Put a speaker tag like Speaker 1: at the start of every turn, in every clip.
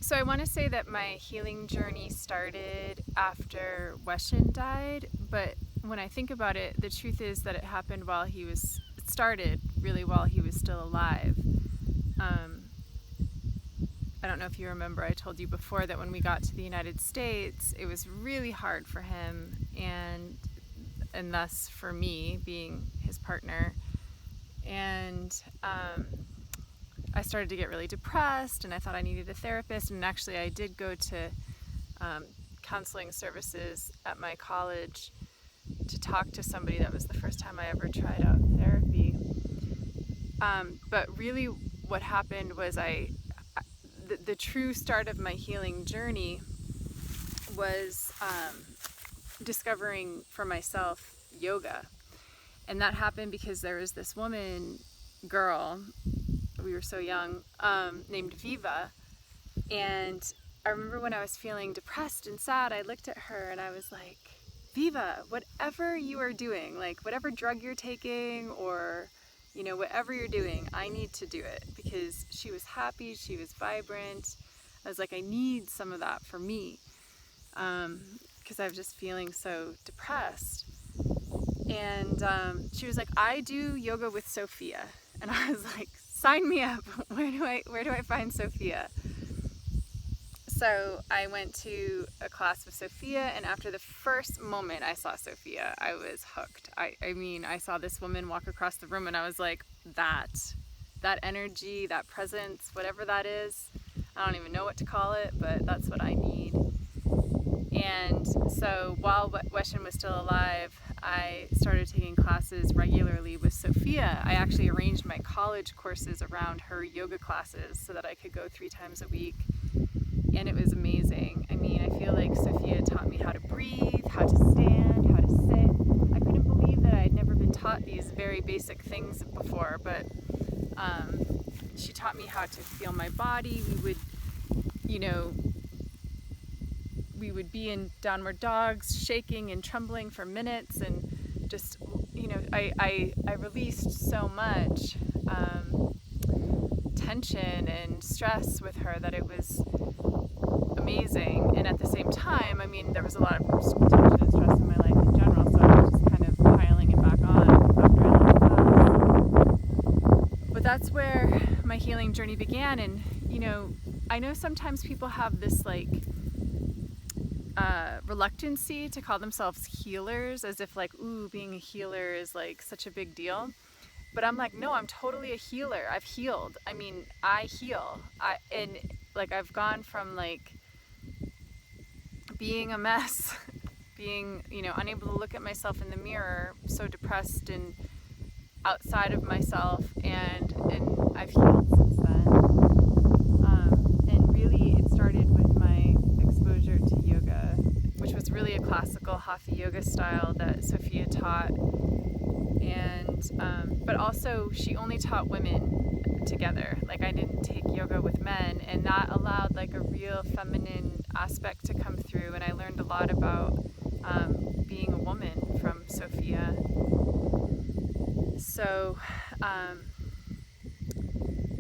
Speaker 1: So I want to say that my healing journey started after Weshin died, but when I think about it, the truth is that it happened it started really while he was still alive. I don't know if you remember, I told you before that when we got to the United States, it was really hard for him and thus for me being his partner. And I started to get really depressed, and I thought I needed a therapist. And actually, I did go to counseling services at my college to talk to somebody. That was the first time I ever tried out therapy. But really, what happened was the true start of my healing journey was discovering for myself yoga. And that happened because there was this girl, we were so young, named Viva. And I remember when I was feeling depressed and sad, I looked at her and I was like, Viva, whatever you are doing, like whatever drug you're taking or, whatever you're doing, I need to do it. Because she was happy, she was vibrant. I was like, I need some of that for me. Because I was just feeling so depressed. And she was like, I do yoga with Sophia. And I was like, sign me up. Where do I find Sophia? So I went to a class with Sophia, and after the first moment I saw Sophia, I was hooked. I saw this woman walk across the room, and I was like, that energy, that presence, whatever that is, I don't even know what to call it, but that's what I need. And so while Weshin was still alive, I started taking classes regularly with Sophia. I actually arranged my college courses around her yoga classes so that I could go 3 times a week. And it was amazing. I mean, I feel like Sophia taught me how to breathe, how to stand, how to sit. I couldn't believe that I had never been taught these very basic things before, but she taught me how to feel my body. We would be in downward dogs, shaking and trembling for minutes, and just, I released so much tension and stress with her that it was amazing. And at the same time, there was a lot of tension and stress in my life in general, so I was just kind of piling it back on after I left class. But that's where my healing journey began. And I know sometimes people have this reluctancy to call themselves healers, as if being a healer is such a big deal. But I'm like, no, I'm totally a healer. I've healed. I heal. I've gone from being a mess, being, unable to look at myself in the mirror, so depressed and outside of myself, and I've healed since then. And really it started with my exposure to yoga, which was really a classical hatha yoga style that Sophia taught. And but also she only taught women together. I didn't take yoga with men, and that allowed a real feminine aspect to come through. And I learned a lot about being a woman from Sophia. So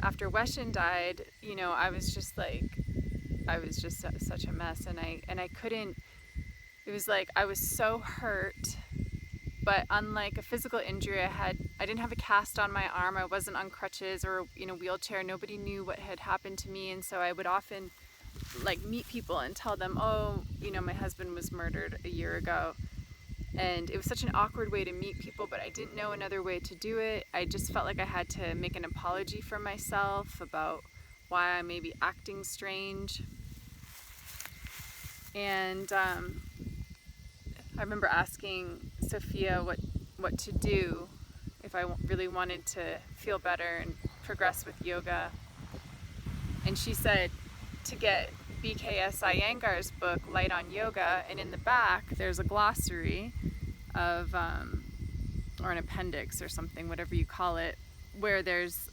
Speaker 1: after Weshin died, I was just such a mess, and I couldn't. It was I was so hurt. But unlike a physical injury, I didn't have a cast on my arm. I wasn't on crutches or in a wheelchair. Nobody knew what had happened to me. And so I would often meet people and tell them, oh, my husband was murdered a year ago. And it was such an awkward way to meet people, but I didn't know another way to do it. I just felt like I had to make an apology for myself about why I may be acting strange. And I remember asking Sophia what to do if I really wanted to feel better and progress with yoga. And she said to get BKS Iyengar's book, Light on Yoga, and in the back there's a glossary of, or an appendix or something, whatever you call it, where there's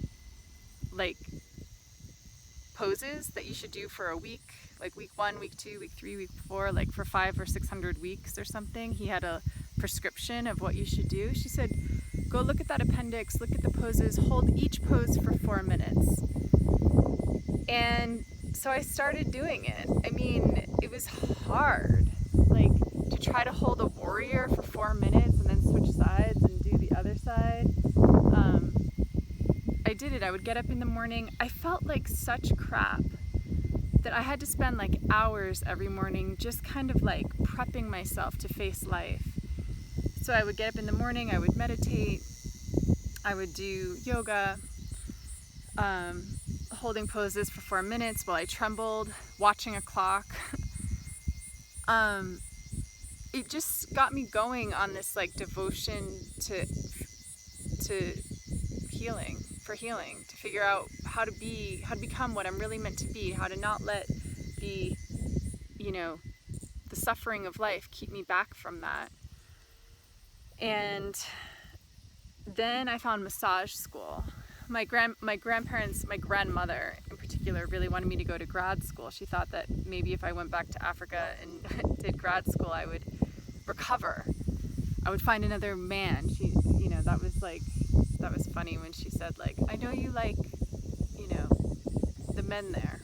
Speaker 1: poses that you should do for a week, week 1, week 2, week 3, week 4, for 500 or 600 weeks or something. He had a prescription of what you should do. She said, go look at that appendix, look at the poses, hold each pose for 4 minutes. And so I started doing it. I mean, it was hard, like to try to hold a warrior for 4 minutes and then switch sides and do the other side. I did it. I would get up in the morning. I felt like such crap that I had to spend like hours every morning just kind of like prepping myself to face life. So I would get up in the morning, I would meditate, I would do yoga, holding poses for 4 minutes while I trembled, watching a clock. It just got me going on this like devotion to healing, to figure out how to become what I'm really meant to be, how to not let the suffering of life keep me back from that. And then I found massage school. My grandparents, my grandmother in particular, really wanted me to go to grad school. She thought that maybe if I went back to Africa and did grad school, I would recover. I would find another man. That was funny when she said, like, I know you like, the men there.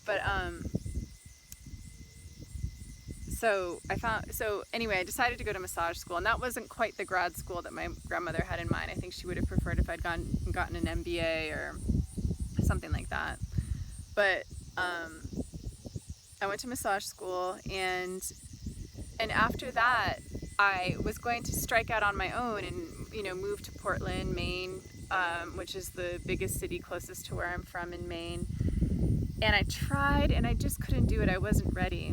Speaker 1: But so anyway, I decided to go to massage school, and that wasn't quite the grad school that my grandmother had in mind. I think she would have preferred if I'd gotten an MBA or something like that. But I went to massage school, and after that, I was going to strike out on my own and move to Portland, Maine, which is the biggest city closest to where I'm from in Maine. And I tried, and I just couldn't do it. I wasn't ready.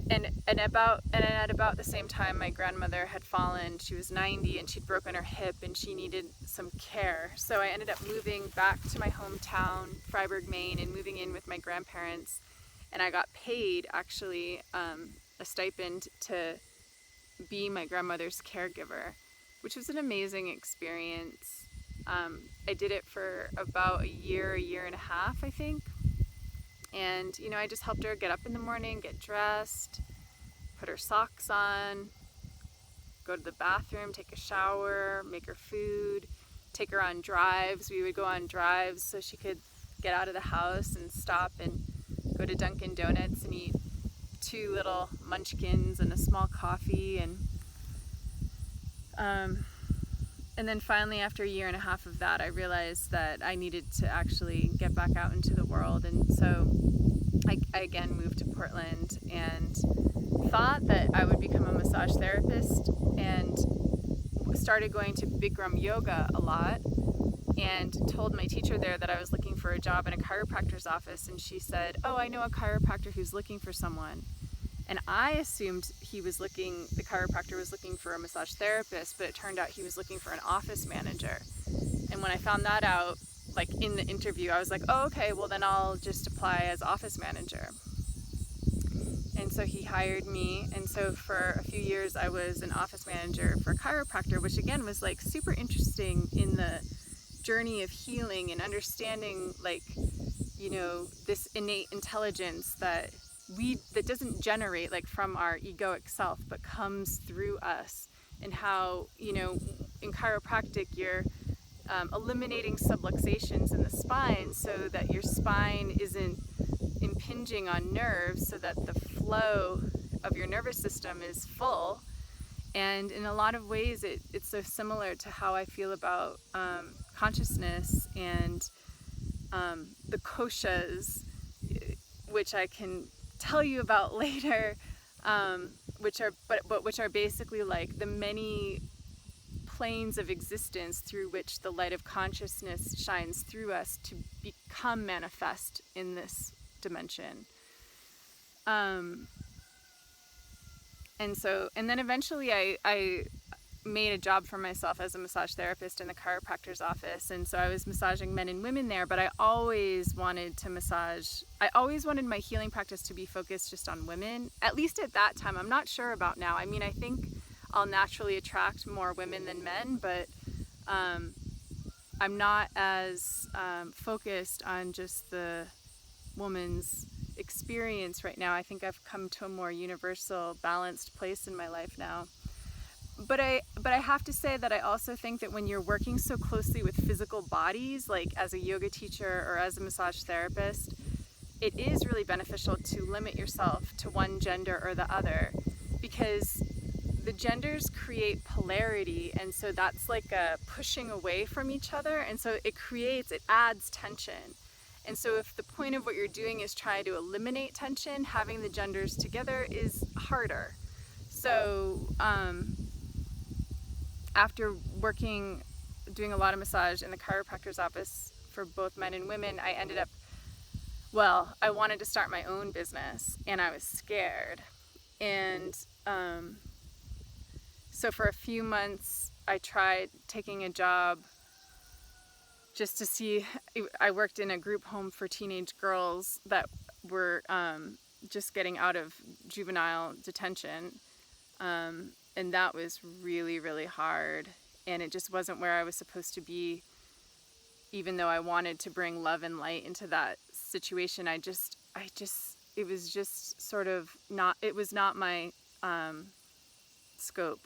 Speaker 1: And at about the same time, my grandmother had fallen. She was 90, and she'd broken her hip, and she needed some care. So I ended up moving back to my hometown, Fryeburg, Maine, and moving in with my grandparents. And I got paid, actually, a stipend to be my grandmother's caregiver, which was an amazing experience. I did it for about a year and a half, I think. And, I just helped her get up in the morning, get dressed, put her socks on, go to the bathroom, take a shower, make her food, take her on drives. We would go on drives so she could get out of the house and stop and go to Dunkin' Donuts and eat 2 little munchkins and a small coffee. And then finally, after a year and a half of that, I realized that I needed to actually get back out into the world. And so I again moved to Portland and thought that I would become a massage therapist, and started going to Bikram yoga a lot, and told my teacher there that I was looking for a job in a chiropractor's office. And she said, "Oh, I know a chiropractor who's looking for someone." And I assumed the chiropractor was looking for a massage therapist, but it turned out he was looking for an office manager. And when I found that out, like in the interview, I was like, oh, okay, well then I'll just apply as office manager. And so he hired me. And so for a few years, I was an office manager for a chiropractor, which again was like super interesting in the journey of healing and understanding, like, this innate intelligence that doesn't generate like from our egoic self, but comes through us. And how, in chiropractic, you're eliminating subluxations in the spine so that your spine isn't impinging on nerves, so that the flow of your nervous system is full. And in a lot of ways, it's so similar to how I feel about consciousness and the koshas, which I can tell you about later, which are basically like the many planes of existence through which the light of consciousness shines through us to become manifest in this dimension. And then eventually I made a job for myself as a massage therapist in the chiropractor's office. And so I was massaging men and women there, but I always wanted my healing practice to be focused just on women, at least at that time. I'm not sure about now. I mean, I think I'll naturally attract more women than men, but I'm not as focused on just the woman's experience right now. I think I've come to a more universal, balanced place in my life now. but I have to say that I also think that when you're working so closely with physical bodies, like as a yoga teacher or as a massage therapist, it is really beneficial to limit yourself to one gender or the other, because the genders create polarity, and so that's like a pushing away from each other, and so it adds tension. And so if the point of what you're doing is trying to eliminate tension, having the genders together is harder. So after doing a lot of massage in the chiropractor's office for both men and women, I wanted to start my own business, and I was scared. And so for a few months, I tried taking a job just to see. I worked in a group home for teenage girls that were just getting out of juvenile detention. And that was really, really hard. And it just wasn't where I was supposed to be. Even though I wanted to bring love and light into that situation, it was just sort of not, it was not my scope.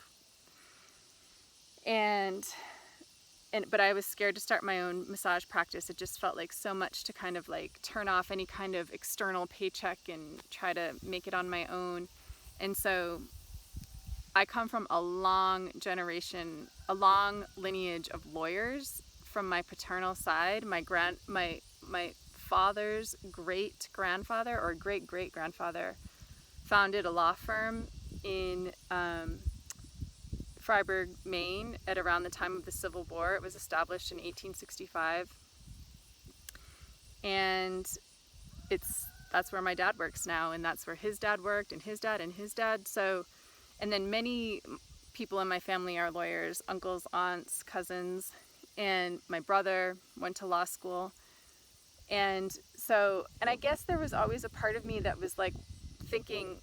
Speaker 1: But I was scared to start my own massage practice. It just felt like so much to kind of like turn off any kind of external paycheck and try to make it on my own. And so I come from a long lineage of lawyers from my paternal side. My father's great grandfather or great great grandfather founded a law firm in Fryeburg, Maine, at around the time of the Civil War. It was established in 1865, and that's where my dad works now, and that's where his dad worked, and his dad and his dad. So, and then many people in my family are lawyers, uncles, aunts, cousins, and my brother went to law school. And I guess there was always a part of me that was like thinking,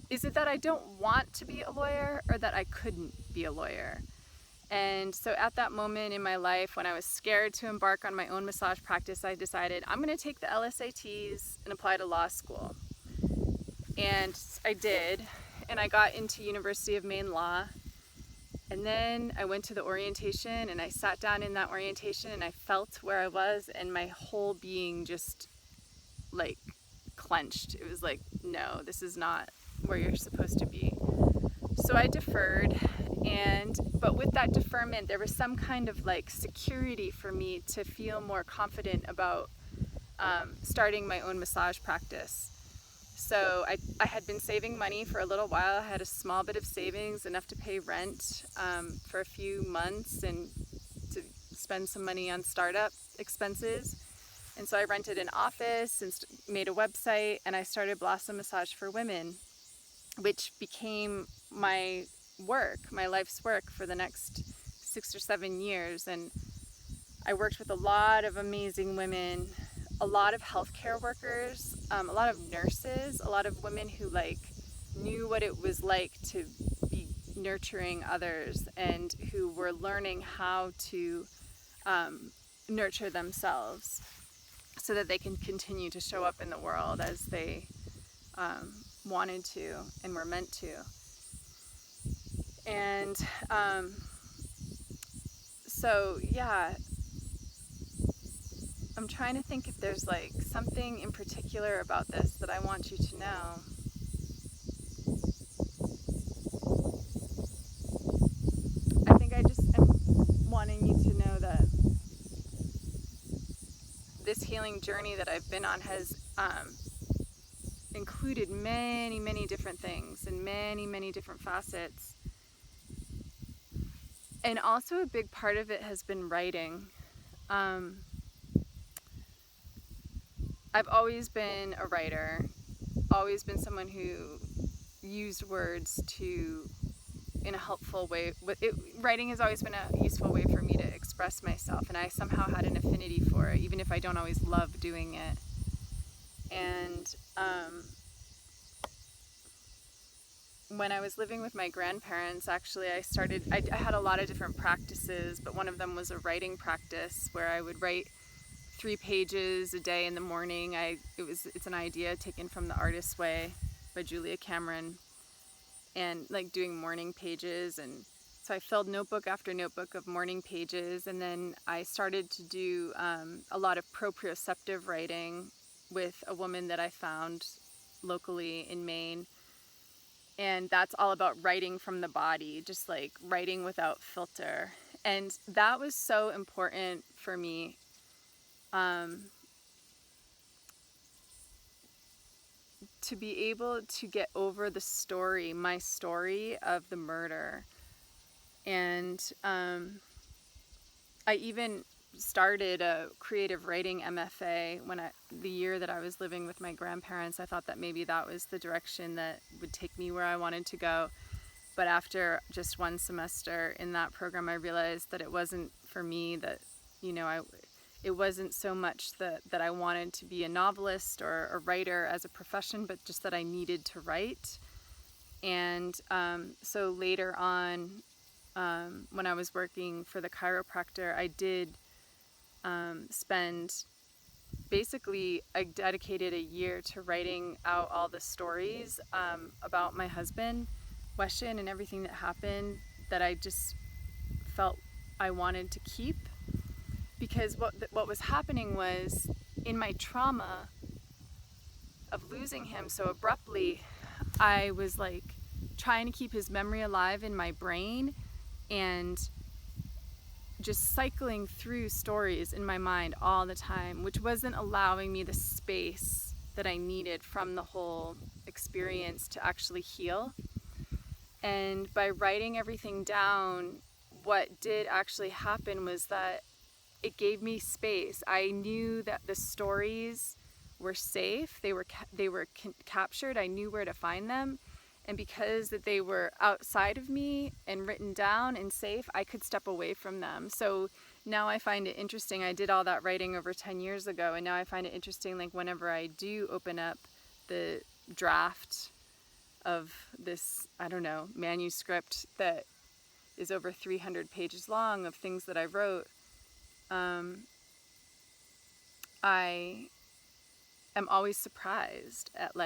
Speaker 1: is it that I don't want to be a lawyer, or that I couldn't be a lawyer? And so at that moment in my life, when I was scared to embark on my own massage practice, I decided I'm going to take the LSATs and apply to law school. And I did, and I got into University of Maine Law. And then I went to the orientation, and I sat down in that orientation, and I felt where I was, and my whole being just like clenched. It was like, no, this is not where you're supposed to be. So I deferred, but with that deferment, there was some kind of like security for me to feel more confident about starting my own massage practice. So I had been saving money for a little while. I had a small bit of savings, enough to pay rent for a few months and to spend some money on startup expenses. And so I rented an office and made a website, and I started Blossom Massage for Women, which became my life's work for the next 6 or 7 years. And I worked with a lot of amazing women, a lot of healthcare workers, a lot of nurses, a lot of women who knew what it was like to be nurturing others, and who were learning how to nurture themselves so that they can continue to show up in the world as they wanted to and were meant to. And so yeah, I'm trying to think if there's something in particular about this that I want you to know. I think I just am wanting you to know that this healing journey that I've been on has included many, many different things and many, many different facets. And also a big part of it has been writing. I've always been a writer, always been someone who used words in a helpful way. Writing has always been a useful way for me to express myself, and I somehow had an affinity for it, even if I don't always love doing it. And when I was living with my grandparents, actually, I had a lot of different practices, but one of them was a writing practice where I would write 3 pages a day in the morning. It's an idea taken from The Artist's Way by Julia Cameron. and like doing morning pages. And so I filled notebook after notebook of morning pages, and then I started to do a lot of proprioceptive writing with a woman that I found locally in Maine. And that's all about writing from the body, just like writing without filter. And that was so important for me. To be able to get over the story, my story of the murder. And I even started a creative writing MFA the year that I was living with my grandparents. I thought that maybe that was the direction that would take me where I wanted to go. But after just one semester in that program, I realized that it wasn't for me, that, it wasn't so much that I wanted to be a novelist or a writer as a profession, but just that I needed to write. And so later on, when I was working for the chiropractor, I did spend basically, I dedicated a year to writing out all the stories about my husband, Weston, and everything that happened that I just felt I wanted to keep. Because what was happening was, in my trauma of losing him so abruptly, I was like trying to keep his memory alive in my brain and just cycling through stories in my mind all the time, which wasn't allowing me the space that I needed from the whole experience to actually heal. And by writing everything down, what did actually happen was that it gave me space. I knew that the stories were safe. They were captured. I knew where to find them. And because that they were outside of me and written down and safe, I could step away from them. So now I find it interesting. I did all that writing over 10 years ago, and now I find it interesting, like whenever I do open up the draft of this, manuscript that is over 300 pages long of things that I wrote, I am always surprised at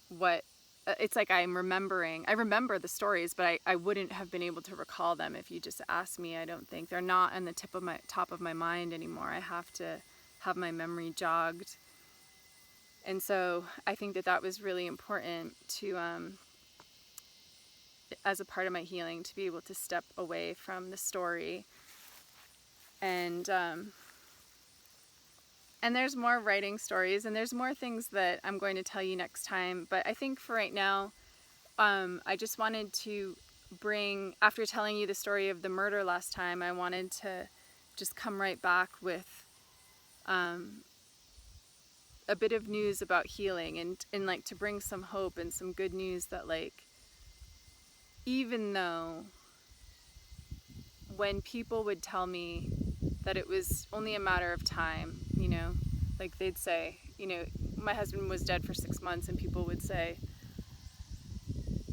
Speaker 1: what it's like. I remember the stories, but I wouldn't have been able to recall them if you just asked me. I don't think they're not on the top of my mind anymore. I have to have my memory jogged. And so I think that was really important to, as a part of my healing, to be able to step away from the story. And there's more writing stories, and there's more things that I'm going to tell you next time. But I think for right now, I just wanted to after telling you the story of the murder last time, I wanted to just come right back with a bit of news about healing, and like to bring some hope and some good news that, like, even though when people would tell me that it was only a matter of time, like they'd say, my husband was dead for 6 months, and people would say,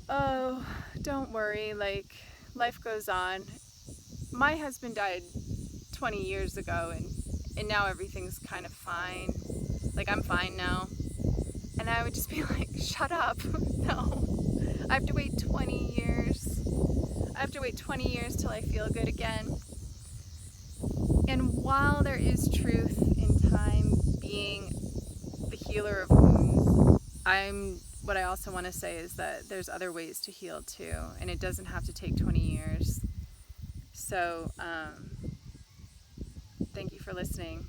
Speaker 1: oh, don't worry, like, life goes on. My husband died 20 years ago, and now everything's kind of fine. Like, I'm fine now. And I would just be like, shut up. No. I have to wait 20 years. I have to wait 20 years till I feel good again. And while there is truth in time being the healer of wounds, what I also want to say is that there's other ways to heal too, and it doesn't have to take 20 years. So, thank you for listening.